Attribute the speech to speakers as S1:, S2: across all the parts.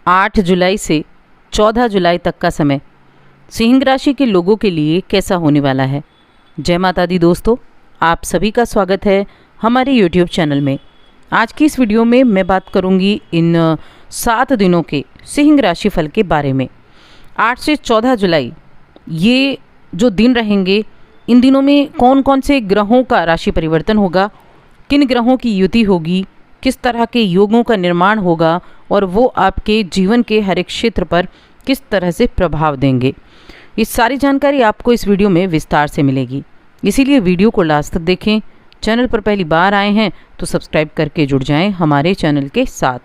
S1: 8 जुलाई से 14 जुलाई तक का समय सिंह राशि के लोगों के लिए कैसा होने वाला है। जय माता दी दोस्तों, आप सभी का स्वागत है हमारे YouTube चैनल में। आज की इस वीडियो में मैं बात करूंगी इन 7 दिनों के सिंह राशि फल के बारे में। 8 से 14 जुलाई ये जो दिन रहेंगे, इन दिनों में कौन कौन से ग्रहों का राशि परिवर्तन होगा, किन ग्रहों की युति होगी, किस तरह के योगों का निर्माण होगा और वो आपके जीवन के हर एक क्षेत्र पर किस तरह से प्रभाव देंगे। ये सारी जानकारी आपको इस वीडियो में विस्तार से मिलेगी, इसीलिए वीडियो को लास्ट तक देखें। चैनल पर पहली बार आए हैं तो सब्सक्राइब करके जुड़ जाएं हमारे चैनल के साथ।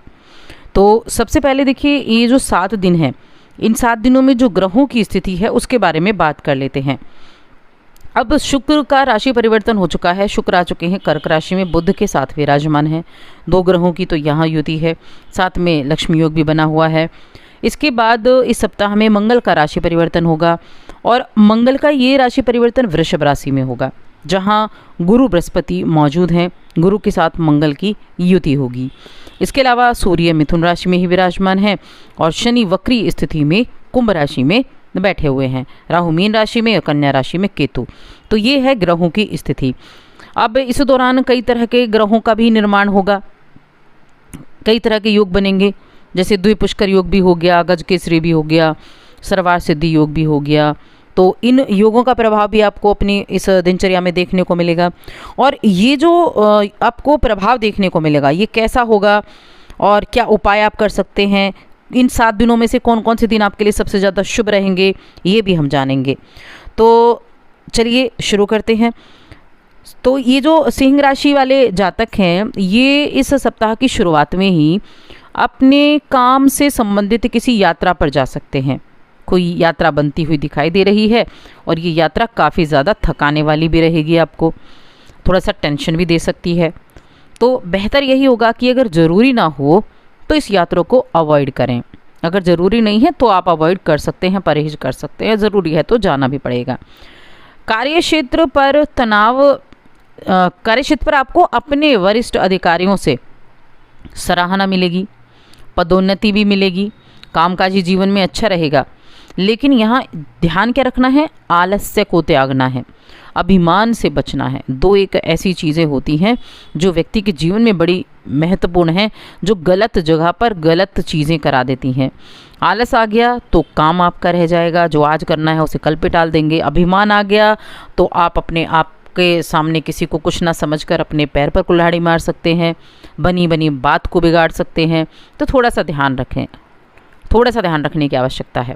S1: तो सबसे पहले देखिए, ये जो 7 दिन हैं, इन 7 दिनों में जो ग्रहों की स्थिति है उसके बारे में बात कर लेते हैं। अब शुक्र का राशि परिवर्तन हो चुका है। शुक्र आ चुके हैं कर्क राशि में, बुध के साथ विराजमान है। 2 ग्रहों की तो यहाँ युति है, साथ में लक्ष्मी योग भी बना हुआ है। इसके बाद इस सप्ताह में मंगल का राशि परिवर्तन होगा और मंगल का ये राशि परिवर्तन वृषभ राशि में होगा, जहाँ गुरु बृहस्पति मौजूद हैं। गुरु के साथ मंगल की युति होगी। इसके अलावा सूर्य मिथुन राशि में ही विराजमान है और शनि वक्री स्थिति में कुंभ राशि में बैठे हुए हैं। राहु मीन राशि में और कन्या राशि में केतु। तो ये है ग्रहों की स्थिति। अब इस दौरान कई तरह के ग्रहों का भी निर्माण होगा, कई तरह के योग बनेंगे, जैसे द्विपुष्कर योग भी हो गया, गजकेसरी भी हो गया, सर्वार सिद्धि योग भी हो गया। तो इन योगों का प्रभाव भी आपको अपनी इस दिनचर्या में देखने को मिलेगा। और ये जो आपको प्रभाव देखने को मिलेगा, ये कैसा होगा और क्या उपाय आप कर सकते हैं, इन 7 दिनों में से कौन कौन से दिन आपके लिए सबसे ज़्यादा शुभ रहेंगे, ये भी हम जानेंगे। तो चलिए शुरू करते हैं। तो ये जो सिंह राशि वाले जातक हैं, ये इस सप्ताह की शुरुआत में ही अपने काम से संबंधित किसी यात्रा पर जा सकते हैं। कोई यात्रा बनती हुई दिखाई दे रही है और ये यात्रा काफ़ी ज़्यादा थकाने वाली भी रहेगी, आपको थोड़ा सा टेंशन भी दे सकती है। तो बेहतर यही होगा कि अगर ज़रूरी ना हो तो इस यात्रा को अवॉइड करें। अगर ज़रूरी नहीं है तो आप अवॉइड कर सकते हैं, परहेज कर सकते हैं। ज़रूरी है तो जाना भी पड़ेगा। कार्यक्षेत्र पर तनाव, कार्यक्षेत्र पर आपको अपने वरिष्ठ अधिकारियों से सराहना मिलेगी, पदोन्नति भी मिलेगी, कामकाजी जीवन में अच्छा रहेगा। लेकिन यहाँ ध्यान क्या रखना है, आलस्य को त्यागना है, अभिमान से बचना है। 2 एक ऐसी चीज़ें होती हैं जो व्यक्ति के जीवन में बड़ी महत्वपूर्ण हैं, जो गलत जगह पर गलत चीज़ें करा देती हैं। आलस आ गया तो काम आपका रह जाएगा, जो आज करना है उसे कल पे टाल देंगे। अभिमान आ गया तो आप अपने आप के सामने किसी को कुछ ना समझकर अपने पैर पर कुल्हाड़ी मार सकते हैं, बनी बनी बात को बिगाड़ सकते हैं। तो थोड़ा सा ध्यान रखें, थोड़ा सा ध्यान रखने की आवश्यकता है।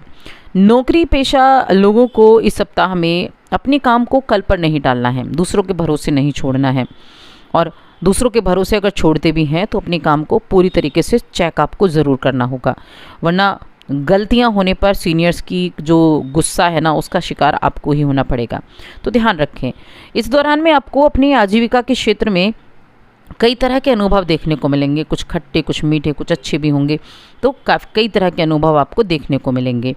S1: नौकरी पेशा लोगों को इस सप्ताह में अपने काम को कल पर नहीं डालना है, दूसरों के भरोसे नहीं छोड़ना है। और दूसरों के भरोसे अगर छोड़ते भी हैं तो अपने काम को पूरी तरीके से चेक आपको ज़रूर करना होगा, वरना गलतियां होने पर सीनियर्स की जो गुस्सा है ना, उसका शिकार आपको ही होना पड़ेगा। तो ध्यान रखें। इस दौरान में आपको अपनी आजीविका के क्षेत्र में कई तरह के अनुभव देखने को मिलेंगे, कुछ खट्टे, कुछ मीठे, कुछ अच्छे भी होंगे। तो कई तरह के अनुभव आपको देखने को मिलेंगे।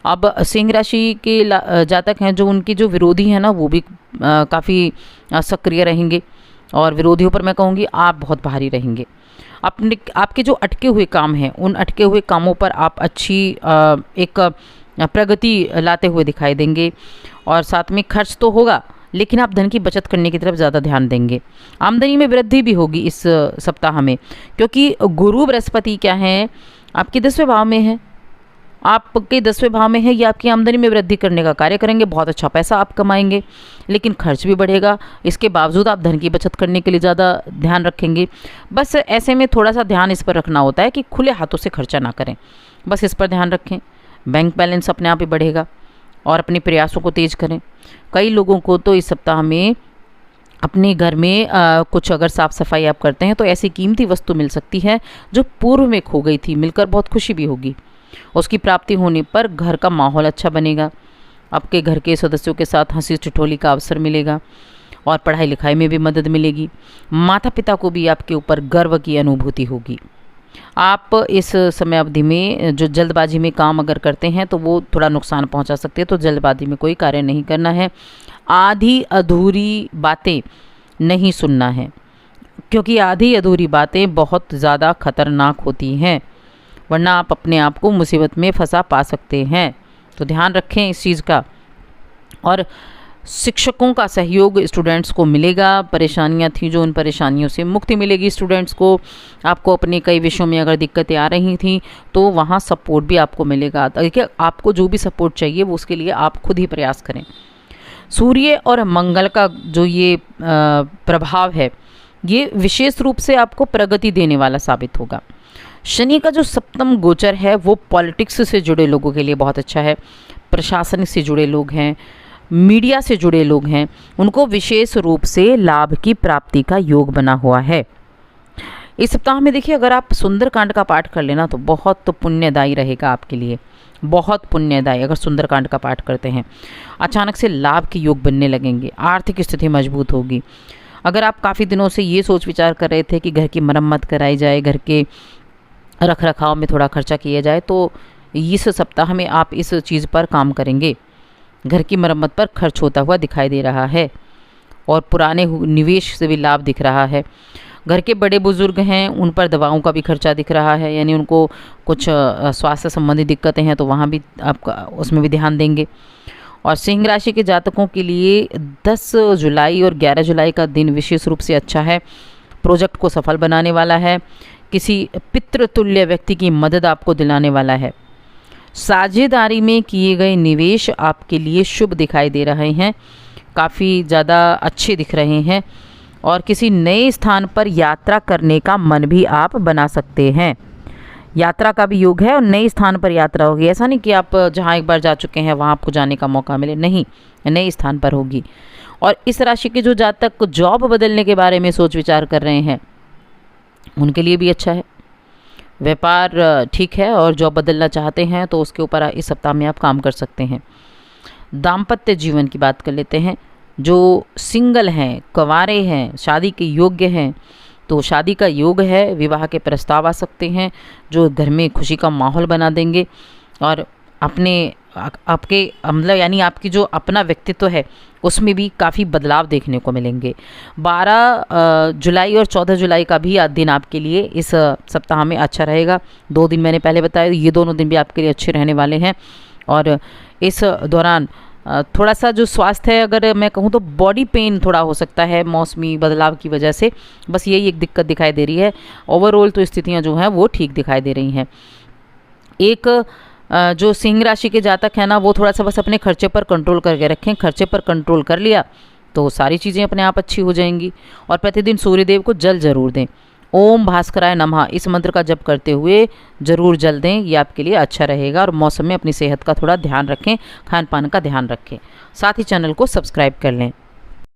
S1: अब सिंह राशि के जातक हैं जो उनके जो विरोधी हैं ना, वो भी काफ़ी सक्रिय रहेंगे और विरोधियों पर मैं कहूँगी आप बहुत भारी रहेंगे। आपके जो अटके हुए काम हैं, उन अटके हुए कामों पर आप अच्छी एक प्रगति लाते हुए दिखाई देंगे। और साथ में खर्च तो होगा, लेकिन आप धन की बचत करने की तरफ ज़्यादा ध्यान देंगे। आमदनी में वृद्धि भी होगी इस सप्ताह में, क्योंकि गुरु बृहस्पति क्या हैं, आपके 10वें भाव में है। आपके 10वें भाव में है, ये आपकी आमदनी में वृद्धि करने का कार्य करेंगे। बहुत अच्छा पैसा आप कमाएंगे, लेकिन खर्च भी बढ़ेगा। इसके बावजूद आप धन की बचत करने के लिए ज़्यादा ध्यान रखेंगे। बस ऐसे में थोड़ा सा ध्यान इस पर रखना होता है कि खुले हाथों से खर्चा ना करें, बस इस पर ध्यान रखें। बैंक बैलेंस अपने आप ही बढ़ेगा और अपने प्रयासों को तेज करें। कई लोगों को तो इस सप्ताह में अपने घर में कुछ अगर साफ़ सफाई आप करते हैं तो ऐसी कीमती वस्तु मिल सकती है जो पूर्व में खो गई थी, मिलकर बहुत खुशी भी होगी। उसकी प्राप्ति होने पर घर का माहौल अच्छा बनेगा, आपके घर के सदस्यों के साथ हंसी ठिठोली का अवसर मिलेगा और पढ़ाई लिखाई में भी मदद मिलेगी। माता पिता को भी आपके ऊपर गर्व की अनुभूति होगी। आप इस समय अवधि में जो जल्दबाजी में काम अगर करते हैं तो वो थोड़ा नुकसान पहुंचा सकते हैं, तो जल्दबाजी में कोई कार्य नहीं करना है। आधी अधूरी बातें नहीं सुनना है, क्योंकि आधी अधूरी बातें बहुत ज़्यादा खतरनाक होती हैं। वरना आप अपने आप को मुसीबत में फंसा पा सकते हैं। तो ध्यान रखें इस चीज़ का। और शिक्षकों का सहयोग स्टूडेंट्स को मिलेगा। परेशानियां थी जो, उन परेशानियों से मुक्ति मिलेगी स्टूडेंट्स को। आपको अपने कई विषयों में अगर दिक्कतें आ रही थी तो वहाँ सपोर्ट भी आपको मिलेगा। देखिए, आपको जो भी सपोर्ट चाहिए वो उसके लिए आप खुद ही प्रयास करें। सूर्य और मंगल का जो ये प्रभाव है, ये विशेष रूप से आपको प्रगति देने वाला साबित होगा। शनि का जो सप्तम गोचर है वो पॉलिटिक्स से जुड़े लोगों के लिए बहुत अच्छा है। प्रशासन से जुड़े लोग हैं, मीडिया से जुड़े लोग हैं, उनको विशेष रूप से लाभ की प्राप्ति का योग बना हुआ है। इस सप्ताह में देखिए, अगर आप सुंदरकांड का पाठ कर लेना तो बहुत पुण्यदायी रहेगा आपके लिए, बहुत पुण्यदायी। अगर सुंदरकांड का पाठ करते हैं, अचानक से लाभ के योग बनने लगेंगे, आर्थिक स्थिति मजबूत होगी। अगर आप काफ़ी दिनों से ये सोच विचार कर रहे थे कि घर की मरम्मत कराई जाए, घर के रख रखाव में थोड़ा खर्चा किया जाए, तो इस सप्ताह में आप इस चीज़ पर काम करेंगे। घर की मरम्मत पर खर्च होता हुआ दिखाई दे रहा है और पुराने निवेश से भी लाभ दिख रहा है। घर के बड़े बुजुर्ग हैं, उन पर दवाओं का भी खर्चा दिख रहा है, यानी उनको कुछ स्वास्थ्य संबंधी दिक्कतें हैं तो वहाँ भी आपका उसमें भी ध्यान देंगे। और सिंह राशि के जातकों के लिए 10 जुलाई और 11 जुलाई का दिन विशेष रूप से अच्छा है। प्रोजेक्ट को सफल बनाने वाला है। किसी पितृतुल्य व्यक्ति की मदद आपको दिलाने वाला है। साझेदारी में किए गए निवेश आपके लिए शुभ दिखाई दे रहे हैं, काफ़ी ज़्यादा अच्छे दिख रहे हैं। और किसी नए स्थान पर यात्रा करने का मन भी आप बना सकते हैं। यात्रा का भी योग है और नए स्थान पर यात्रा होगी। ऐसा नहीं कि आप जहाँ एक बार जा चुके हैं वहाँ आपको जाने का मौका मिले, नहीं, नए स्थान पर होगी। और इस राशि के जो जातक जॉब बदलने के बारे में सोच विचार कर रहे हैं, उनके लिए भी अच्छा है। व्यापार ठीक है और जॉब बदलना चाहते हैं तो उसके ऊपर इस सप्ताह में आप काम कर सकते हैं। दाम्पत्य जीवन की बात कर लेते हैं। जो सिंगल हैं, कंवारे हैं, शादी के योग्य हैं, तो शादी का योग है, विवाह के प्रस्ताव आ सकते हैं जो घर में खुशी का माहौल बना देंगे। और आपके मतलब यानी आपकी जो अपना व्यक्तित्व है उसमें भी काफ़ी बदलाव देखने को मिलेंगे। 12 जुलाई और 14 जुलाई का भी दिन आपके लिए इस सप्ताह में अच्छा रहेगा। 2 दिन मैंने पहले बताया, ये दोनों दिन भी आपके लिए अच्छे रहने वाले हैं। और इस दौरान थोड़ा सा जो स्वास्थ्य है, अगर मैं कहूँ तो बॉडी पेन थोड़ा हो सकता है मौसमी बदलाव की वजह से, बस यही एक दिक्कत दिखाई दे रही है। ओवरऑल तो स्थितियाँ जो हैं वो ठीक दिखाई दे रही हैं। एक जो सिंह राशि के जातक हैं ना, वो थोड़ा सा बस अपने खर्चे पर कंट्रोल करके रखें। खर्चे पर कंट्रोल कर लिया तो सारी चीज़ें अपने आप अच्छी हो जाएंगी। और प्रतिदिन सूर्यदेव को जल जरूर दें। ओम भास्कराय नमः इस मंत्र का जप करते हुए जरूर जल दें, ये आपके लिए अच्छा रहेगा। और मौसम में अपनी सेहत का थोड़ा ध्यान रखें, खान पान का ध्यान रखें। साथ ही चैनल को सब्सक्राइब कर लें।